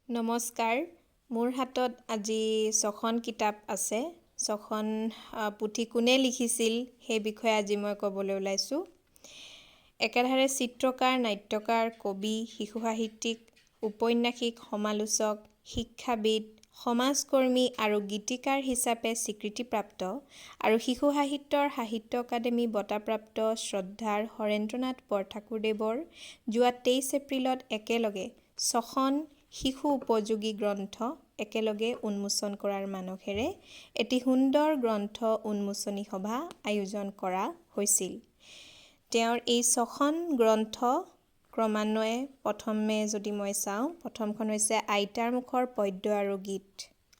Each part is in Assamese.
নমস্কাৰ, মোৰ হাতত আজি ৬খন কিতাপ আছে। ৬খন পুথি কোনে লিখিছিল সেই বিষয়ে আজি মই ক'বলৈ ওলাইছোঁ। একেধাৰে চিত্ৰকাৰ, নাট্যকাৰ, কবি, শিশু সাহিত্যিক, ঔপন্যাসিক, সমালোচক, শিক্ষাবিদ, সমাজকৰ্মী আৰু গীতিকাৰ হিচাপে স্বীকৃতিপ্ৰাপ্ত আৰু শিশু সাহিত্যৰ সাহিত্য একাডেমী বঁটাপ্ৰাপ্ত শ্ৰদ্ধাৰ হৰেন্দ্ৰনাথ বৰঠাকুৰদেৱৰ যোৱা ২৩ এপ্ৰিলত একেলগে ৬খন শিশু উপযোগী গ্ৰন্থ একেলগে উন্মোচন কৰাৰ মানসেৰে এটি সুন্দৰ গ্ৰন্থ উন্মোচনী সভা আয়োজন কৰা হৈছিল। তেওঁৰ এই ৬খন গ্ৰন্থ ক্ৰমান্বয়ে প্ৰথমে যদি মই চাওঁ, প্ৰথমখন হৈছে আইতাৰ মুখৰ পদ্য আৰু গীত,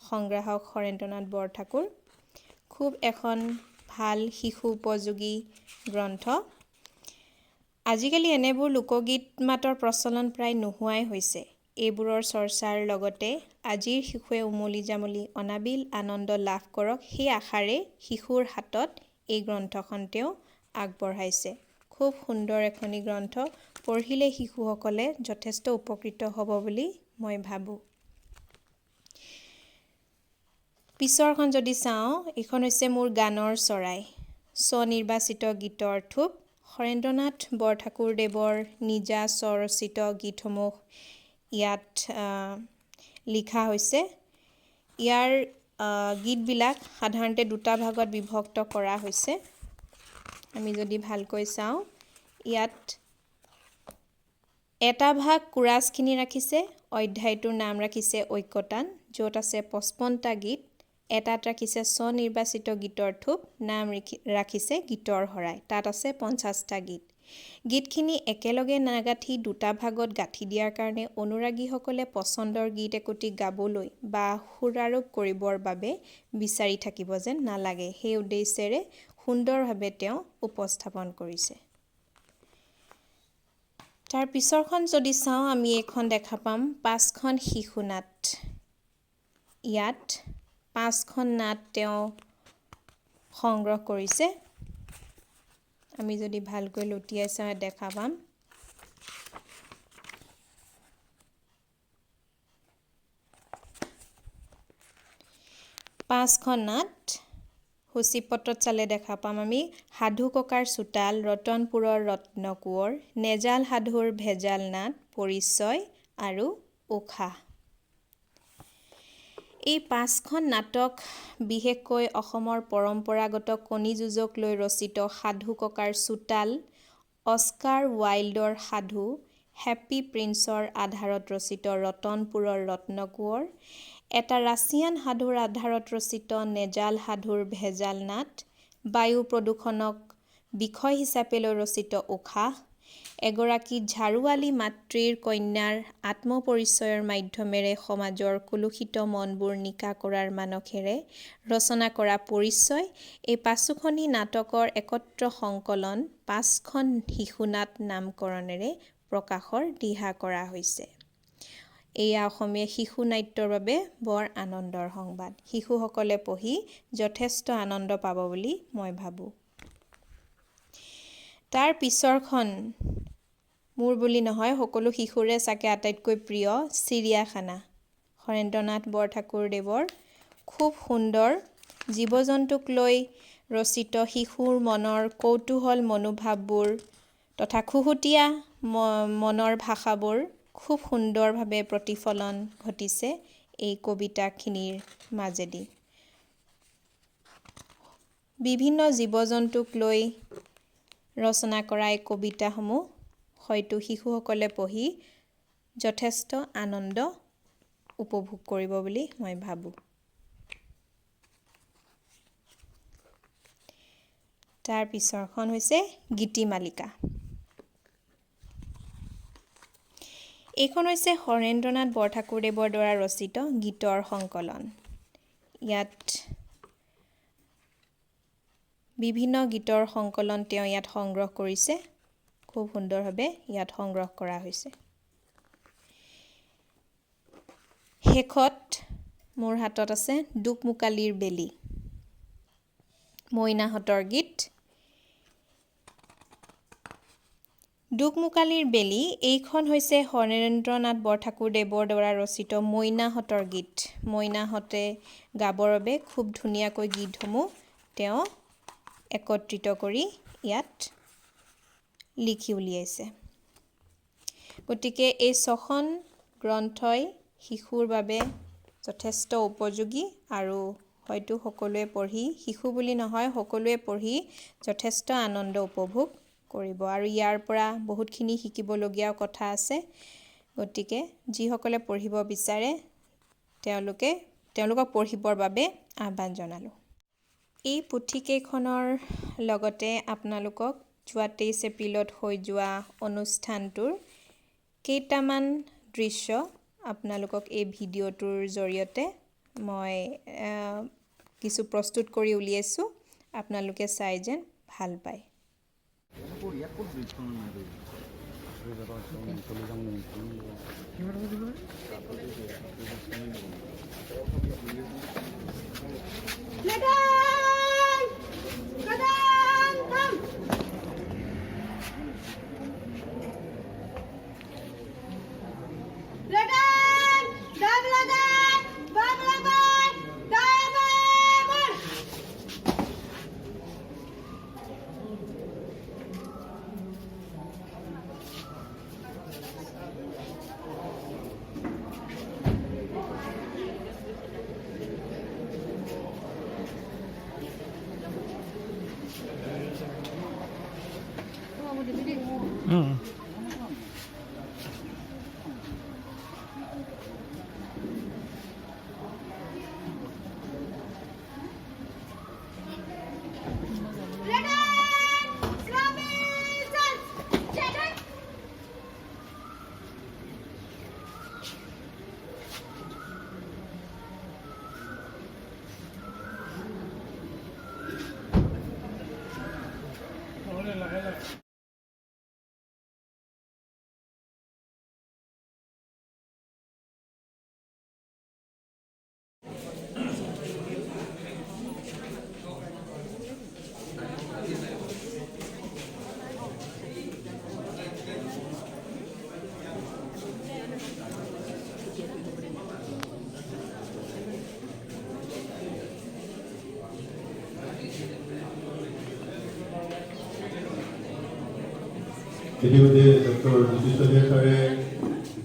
সংগ্ৰাহক হৰেন্দ্ৰনাথ বৰঠাকুৰ। খুব এখন ভাল শিশু উপযোগী গ্ৰন্থ। আজিকালি এনেবোৰ লোকগীত মাতৰ প্ৰচলন প্ৰায় নোহোৱাই হৈছে। এইবোৰৰ চৰ্চাৰ লগতে আজিৰ শিশুৱে উমলি জামলি অনাবিল আনন্দ লাভ কৰক সেই আশাৰে শিশুৰ হাতত এই গ্ৰন্থখন তেওঁ আগবঢ়াইছে। খুব সুন্দৰ এখনি গ্ৰন্থ, পঢ়িলে শিশুসকলে যথেষ্ট উপকৃত হ'ব বুলি মই ভাবোঁ। পিছৰখন যদি চাওঁ, এইখন হৈছে মোৰ গানৰ চৰাই, স্বনিৰ্বাচিত গীতৰ থোপ। হৰেন্দ্ৰনাথ বৰঠাকুৰদেৱৰ নিজা স্বৰচিত গীতসমূহ ইয়াত লিখা হৈছে। ইয়াৰ গীতবিলাক সাধাৰণতে দুটা ভাগত বিভক্ত কৰা হৈছে। আমি যদি ভালকৈ চাওঁ, ইয়াত এটা ভাগ কোৰাছখিনি ৰাখিছে, অধ্যায়টোৰ নাম ৰাখিছে ঐক্যতান, য'ত আছে ৫৫টা গীত। এটাত ৰাখিছে স্বনিৰ্বাচিত গীতৰ থোপ, নাম ৰাখিছে গীতৰ শৰাই, তাত আছে ৫০টা গীত। গীতখিনি একেলগে নাগাঁঠি দুটা ভাগত গাঁঠি দিয়াৰ কাৰণে অনুৰাগীসকলে পচন্দৰ গীত একোটি গাবলৈ বা সুৰাৰোপ কৰিবৰ বাবে বিচাৰি থাকিব যেন নালাগে, সেই উদ্দেশ্যেৰে সুন্দৰভাৱে তেওঁ উপস্থাপন কৰিছে। তাৰ পিছৰখন যদি চাওঁ, আমি এইখন দেখা পাম ৫খন শিশু নাট। ইয়াত ৫খন নাট তেওঁ সংগ্ৰহ কৰিছে। আমি যদি ভালকৈ লুটিয়াই চাওঁ দেখা পাম। পাঁচখন নাট সূচীপত্ৰত চালে দেখা পাম আমি সাধু ককাৰ চোতাল, ৰতনপুৰৰ ৰত্ন কোঁৱৰ, নেজাল সাধুৰ ভেজাল নাট, পৰিচয় আৰু উশাহ। এই ৫খন নাটক বিশেষকৈ অসমৰ পৰম্পৰাগত কণী যুঁজক লৈ ৰচিত সাধু ককাৰ চোতাল, অস্কাৰ ৱাইল্ডৰ সাধু, হেপী প্ৰিন্সৰ আধাৰত ৰচিত ৰতনপুৰৰ ৰত্ন কোঁৱৰ, এটা ৰাছিয়ান সাধুৰ আধাৰত ৰচিত নেজাল সাধুৰ ভেজাল নাট, বায়ু প্ৰদূষণক বিষয় হিচাপে লৈ ৰচিত উশাহ, এগৰাকী ঝাৰুৱালী মাতৃৰ কন্যাৰ আত্মপৰিচয়ৰ মাধ্যমেৰে সমাজৰ কলুষিত মনবোৰ নিকা কৰাৰ মানসেৰে ৰচনা কৰা পৰিচয়। এই ৫খনি নাটকৰ একত্ৰ সংকলন ৫খন শিশু নাট নামকৰণেৰে প্ৰকাশৰ দিহা কৰা হৈছে। এয়া অসমীয়া শিশু নাট্যৰ বাবে বৰ আনন্দৰ সংবাদ। শিশুসকলে পঢ়ি যথেষ্ট আনন্দ পাব বুলি মই ভাবোঁ। তাৰ পিছৰখন মোৰ বুলি নহয়, সকলো শিশুৰে চাগে আটাইতকৈ প্ৰিয় চিৰিয়াখানা। হৰেন্দ্ৰনাথ বৰঠাকুৰদেৱৰ খুব সুন্দৰ জীৱ-জন্তুক লৈ ৰচিত শিশুৰ মনৰ কৌতূহল মনোভাৱবোৰ তথা খুহুতীয়া মনৰ ভাষাবোৰ খুব সুন্দৰভাৱে প্ৰতিফলন ঘটিছে এই কবিতাখিনিৰ মাজেদি। বিভিন্ন জীৱ-জন্তুক লৈ ৰচনা কৰা এই কবিতাসমূহ হয়তো শিশুসকলে পঢ়ি যথেষ্ট আনন্দ উপভোগ কৰিব বুলি মই ভাবোঁ। তাৰ পিছৰখন হৈছে গীতিমালিকা। এইখন হৈছে হৰেন্দ্ৰনাথ বৰঠাকুৰদেৱৰ দ্বাৰা ৰচিত গীতৰ সংকলন। ইয়াত বিভিন্ন গীতৰ সংকলন তেওঁ ইয়াত সংগ্ৰহ কৰিছে। খুব সুন্দৰভাৱে ইয়াত সংগ্ৰহ কৰা হৈছে। শেষত মোৰ হাতত আছে দোকমোকালিৰ বেলি, মইনাহঁতৰ গীত। দোকমোকালিৰ বেলি এইখন হৈছে হৰেন্দ্ৰনাথ বৰঠাকুৰদেৱৰ দ্বাৰা ৰচিত মইনাহঁতৰ গীত। মইনাহঁতে গাবৰ বাবে খুব ধুনীয়াকৈ গীতসমূহ তেওঁ একত্ৰিত কৰি ইয়াত লিখি উলিয়াইছে। গতিকে এই 6খন গ্ৰন্থই শিশুৰ বাবে যথেষ্ট উপযোগী আৰু হয়তো সকলোৱে পঢ়ি, শিশু বুলি নহয় সকলোৱে পঢ়ি যথেষ্ট আনন্দ উপভোগ কৰিব আৰু ইয়াৰ পৰা বহুতখিনি শিকিবলগীয়া কথা আছে। গতিকে যিসকলে পঢ়িব বিচাৰে তেওঁলোকক পঢ়িবৰ বাবে আহ্বান জনালোঁ। এই পুথিকেইখনৰ লগতে আপোনালোকক যোৱা 23 এপ্ৰিলত হৈ যোৱা অনুষ্ঠানটোৰ কেইটামান দৃশ্য আপোনালোকক এই ভিডিঅ'টোৰ জৰিয়তে মই কিছু প্ৰস্তুত কৰি উলিয়াইছোঁ। আপোনালোকে চাই যেন ভাল পায়। ইতিমধ্যে ডক্টৰ জ্যোতিষ ছাৰে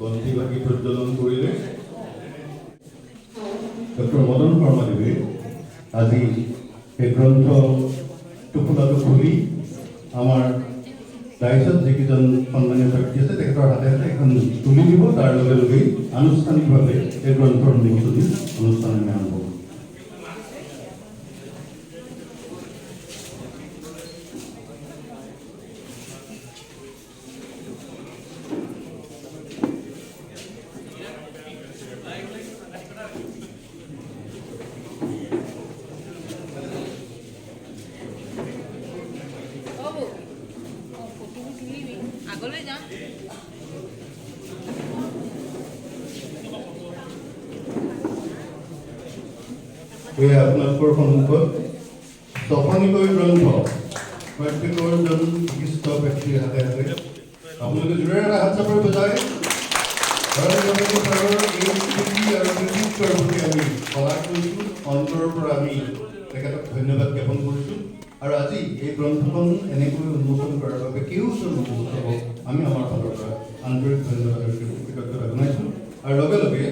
বন্তি বাগি প্ৰজ্বলন কৰিলে। ডক্টৰ মদন শৰ্মাদেৱে আজি এই গ্ৰন্থ টুকুৰাটো খুলি আমাৰ ৰাইজত যিকেইজন সন্মানীয় ব্যক্তি আছে তেখেতৰ হাতে হাতে এখন তুলি দিব। তাৰ লগে লগেই আনুষ্ঠানিকভাৱে এই গ্ৰন্থৰ উন্মোচনী অনুষ্ঠান আৰম্ভ হ'ব। আপোনালোকৰ সন্মুখত 6খনিকৈ গ্ৰন্থ প্ৰত্যেকৰজন বিশিষ্ট ব্যক্তিৰ হাতে হাতে আপোনালোকে জোৰেৰে এটা হাত চাপৰি বজায় আমি সহায় কৰিছোঁ, অন্তৰৰ পৰা আমি তেখেতক ধন্যবাদ জ্ঞাপন কৰিছোঁ। আৰু আজি এই গ্ৰন্থখন এনেকৈ উন্মোচন কৰাৰ বাবে কেউজন উপস্থিত হওক আমি আমাৰ ফালৰ পৰা আন্তৰিক ধন্যবাদ আৰু কৃতজ্ঞতা জনাইছোঁ। আৰু লগে লগে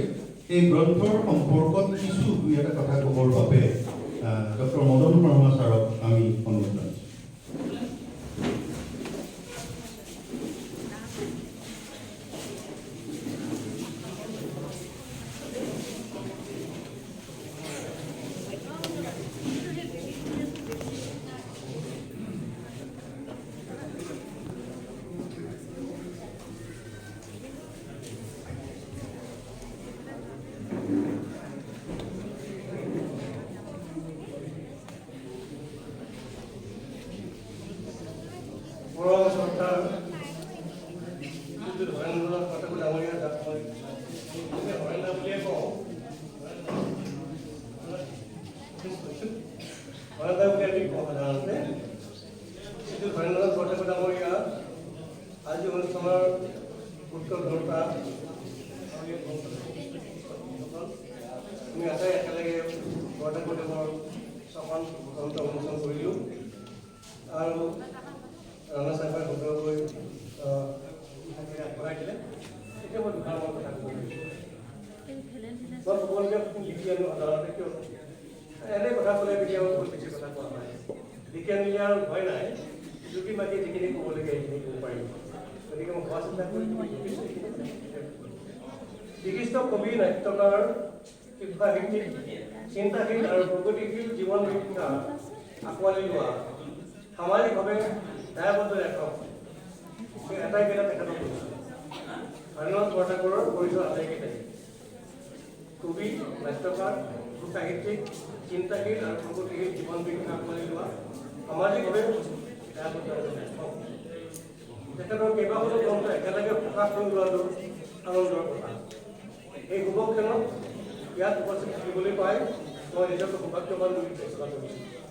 এই গ্ৰন্থৰ সম্পৰ্কত কিছু দুই এটা কথা ক'বৰ বাবে ডক্টৰ মদন শৰ্মা ছাৰক আমি অনুৰোধ জনাইছোঁ। আমি আটাই একেলগে বৰদেৱৰ ছখন গ্ৰন্থ উন্মোচন কৰিলোঁ আৰু ৰাণা চাহেবে সুন্দৰকৈ আগবঢ়াই দিলে। এতিয়া মই দুটামান কথা ক'ব বিচাৰিছোঁ। মই ক'বলগীয়া লিখি আনো সাধাৰণতে কিয় এনে কথা ক'লে কেতিয়াও বহুত বেছি কথা কোৱা নাই। লিখি আনিলে আৰু ভয় নাই, জুতি মাতি যিখিনি ক'বলগীয়া সেইখিনি ক'ব পাৰিম। গতিকে মই ভবা চিন্তা কৰি বিশিষ্ট কবি, নাট্যকাৰ, শিক্ষাভিত্তিক, চিন্তাশীল আৰু প্ৰগতিশীল জীৱন শিক্ষা আঁকোৱালি লোৱা সামাজিকভাৱে দায়বদ্ধ লেখক সেই আটাইকেইটা তেখেতক কৈছোঁ। হৰিনাথ বৰঠাকুৰৰ পৰিচয় আটাইকেইটাই কবি, নাট্যকাৰ, সাহিত্যিক, চিন্তাশীল আৰু প্ৰগতিশীল জীৱন শিক্ষা আঁকোৱালি লোৱা সামাজিকভাৱে দায়বদ্ধ লেখক। তেখেতৰ কেইবাখনো গ্ৰন্থ একেলগে প্ৰকাশ কৰি লোৱাটো আনন্দৰ কথা। এই শুভক্ষণত ইয়াত উপস্থিত থাকিবলৈ পাই মই নিজকে সৌভাগ্যৱান বুলি ঘোষণা কৰিছোঁ।